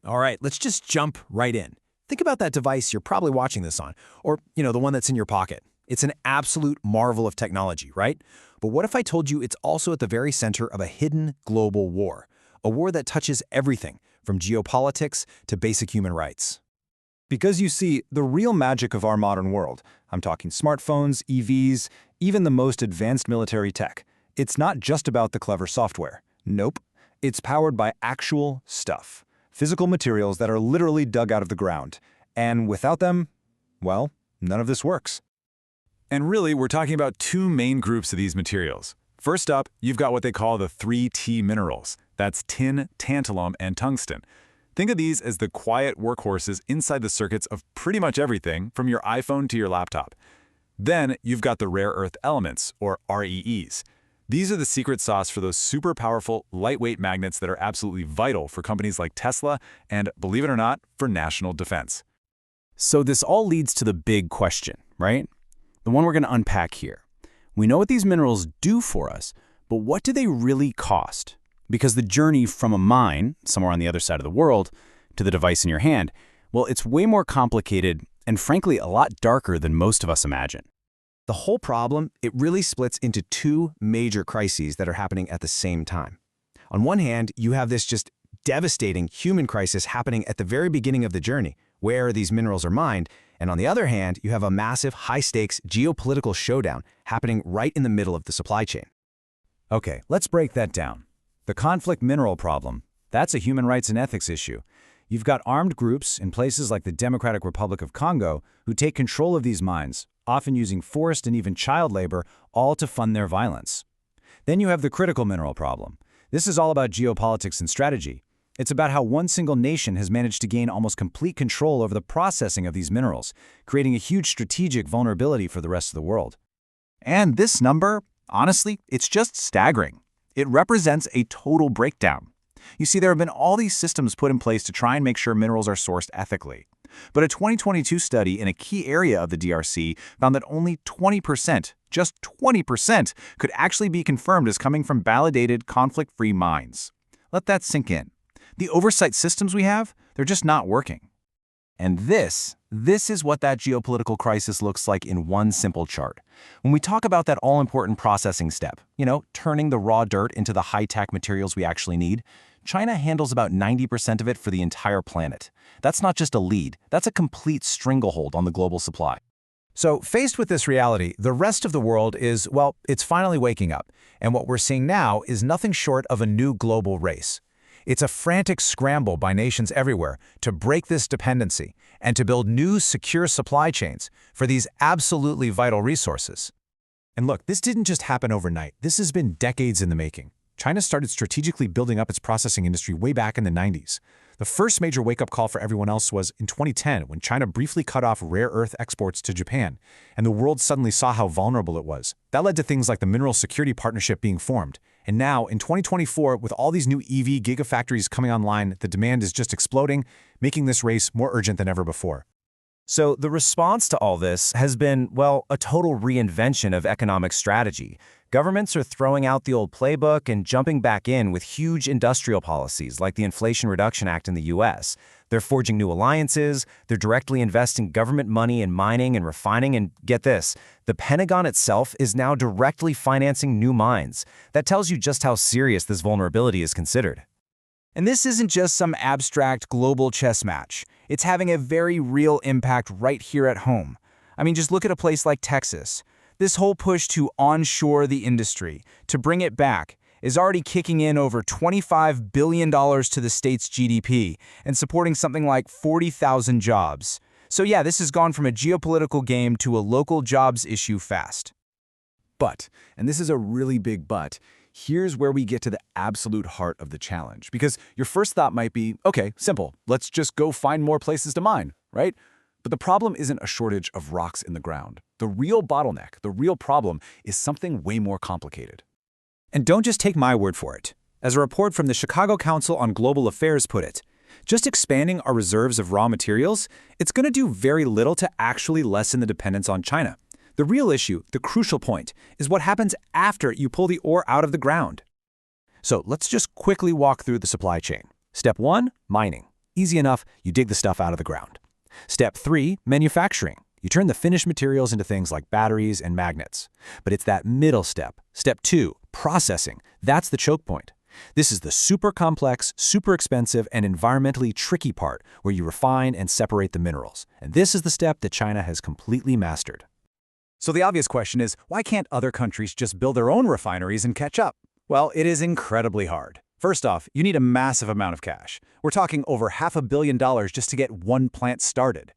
All right, let's just jump right in. Think about that device you're probably watching this on, or, the one that's in your pocket. It's an absolute marvel of technology, right? But what if I told you it's also at the very center of a hidden global war? A war that touches everything, from geopolitics to basic human rights. Because you see, the real magic of our modern world, I'm talking smartphones, EVs, even the most advanced military tech, it's not just about the clever software. Nope. It's powered by actual stuff. Physical materials that are literally dug out of the ground. And without them, well, none of this works. And really, we're talking about two main groups of these materials. First up, you've got what they call the 3T minerals. That's tin, tantalum, and tungsten. Think of these as the quiet workhorses inside the circuits of pretty much everything from your iPhone to your laptop. Then you've got the rare earth elements, or REEs. These are the secret sauce for those super powerful, lightweight magnets that are absolutely vital for companies like Tesla and, believe it or not, for national defense. So this all leads to the big question, right? The one we're going to unpack here. We know what these minerals do for us, but what do they really cost? Because the journey from a mine, somewhere on the other side of the world, to the device in your hand, well, it's way more complicated and frankly a lot darker than most of us imagine. The whole problem, it really splits into two major crises that are happening at the same time. On one hand, you have this just devastating human crisis happening at the very beginning of the journey, where these minerals are mined, and on the other hand, you have a massive, high-stakes geopolitical showdown happening right in the middle of the supply chain. Okay, let's break that down. The conflict mineral problem, that's a human rights and ethics issue. You've got armed groups in places like the Democratic Republic of Congo who take control of these mines, often using forced and even child labor, all to fund their violence. Then you have the critical mineral problem. This is all about geopolitics and strategy. It's about how one single nation has managed to gain almost complete control over the processing of these minerals, creating a huge strategic vulnerability for the rest of the world. And this number, honestly, it's just staggering. It represents a total breakdown. You see, there have been all these systems put in place to try and make sure minerals are sourced ethically. But a 2022 study in a key area of the DRC found that only 20%, just 20%, could actually be confirmed as coming from validated, conflict-free mines. Let that sink in. The oversight systems we have, they're just not working. And this is what that geopolitical crisis looks like in one simple chart. When we talk about that all-important processing step, turning the raw dirt into the high-tech materials we actually need, China handles about 90% of it for the entire planet. That's not just a lead, that's a complete stranglehold on the global supply. So faced with this reality, the rest of the world is, well, it's finally waking up. And what we're seeing now is nothing short of a new global race. It's a frantic scramble by nations everywhere to break this dependency and to build new, secure supply chains for these absolutely vital resources. And look, this didn't just happen overnight. This has been decades in the making. China started strategically building up its processing industry way back in the 90s. The first major wake-up call for everyone else was in 2010 when China briefly cut off rare earth exports to Japan, and the world suddenly saw how vulnerable it was. That led to things like the Mineral Security Partnership being formed. And now, in 2024, with all these new EV gigafactories coming online, the demand is just exploding, making this race more urgent than ever before. So the response to all this has been, well, a total reinvention of economic strategy. Governments are throwing out the old playbook and jumping back in with huge industrial policies like the Inflation Reduction Act in the US. They're forging new alliances, they're directly investing government money in mining and refining, and get this, the Pentagon itself is now directly financing new mines. That tells you just how serious this vulnerability is considered. And this isn't just some abstract global chess match. It's having a very real impact right here at home. I mean, just look at a place like Texas. This whole push to onshore the industry, to bring it back, is already kicking in over $25 billion to the state's GDP and supporting something like 40,000 jobs. So yeah, this has gone from a geopolitical game to a local jobs issue fast. But, and this is a really big but, here's where we get to the absolute heart of the challenge. Because your first thought might be, okay, simple, let's just go find more places to mine, right? But the problem isn't a shortage of rocks in the ground. The real bottleneck, the real problem, is something way more complicated. And don't just take my word for it. As a report from the Chicago Council on Global Affairs put it, just expanding our reserves of raw materials, it's going to do very little to actually lessen the dependence on China. The real issue, the crucial point, is what happens after you pull the ore out of the ground. So let's just quickly walk through the supply chain. Step 1, mining. Easy enough, you dig the stuff out of the ground. Step 3, manufacturing. You turn the finished materials into things like batteries and magnets. But it's that middle step, step 2, processing. That's the choke point. This is the super complex, super expensive, and environmentally tricky part where you refine and separate the minerals. And this is the step that China has completely mastered. So the obvious question is, why can't other countries just build their own refineries and catch up? Well, it is incredibly hard. First off, you need a massive amount of cash. We're talking over $500 million just to get one plant started.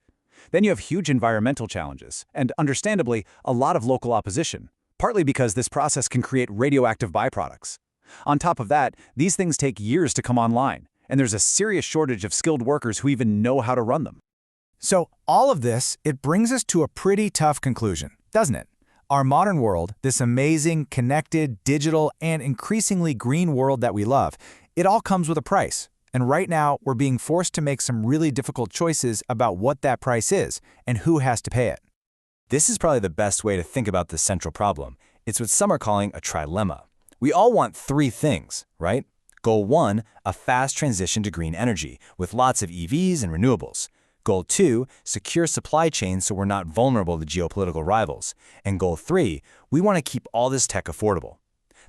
Then you have huge environmental challenges, and understandably, a lot of local opposition, partly because this process can create radioactive byproducts. On top of that, these things take years to come online, and there's a serious shortage of skilled workers who even know how to run them. So all of this, it brings us to a pretty tough conclusion, doesn't it? Our modern world, this amazing, connected, digital, and increasingly green world that we love, it all comes with a price. And right now, we're being forced to make some really difficult choices about what that price is and who has to pay it. This is probably the best way to think about this central problem. It's what some are calling a trilemma. We all want 3 things, right? Goal 1, a fast transition to green energy, with lots of EVs and renewables. Goal 2, secure supply chains so we're not vulnerable to geopolitical rivals. And Goal 3, we want to keep all this tech affordable.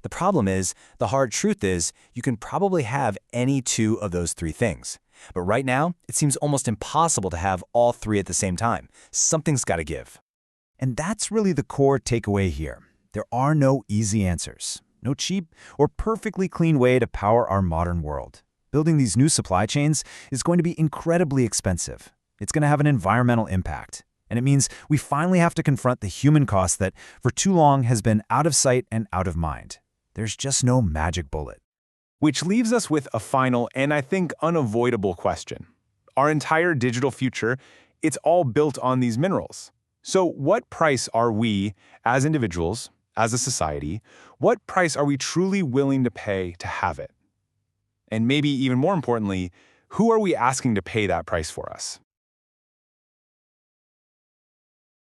The problem is, the hard truth is, you can probably have any 2 of those 3 things. But right now, it seems almost impossible to have all 3 at the same time. Something's got to give. And that's really the core takeaway here. There are no easy answers, no cheap or perfectly clean way to power our modern world. Building these new supply chains is going to be incredibly expensive. It's going to have an environmental impact. And it means we finally have to confront the human cost that, for too long, has been out of sight and out of mind. There's just no magic bullet. Which leaves us with a final and I think unavoidable question. Our entire digital future, it's all built on these minerals. So what price are we, as individuals, as a society, what price are we truly willing to pay to have it? And maybe even more importantly, who are we asking to pay that price for us?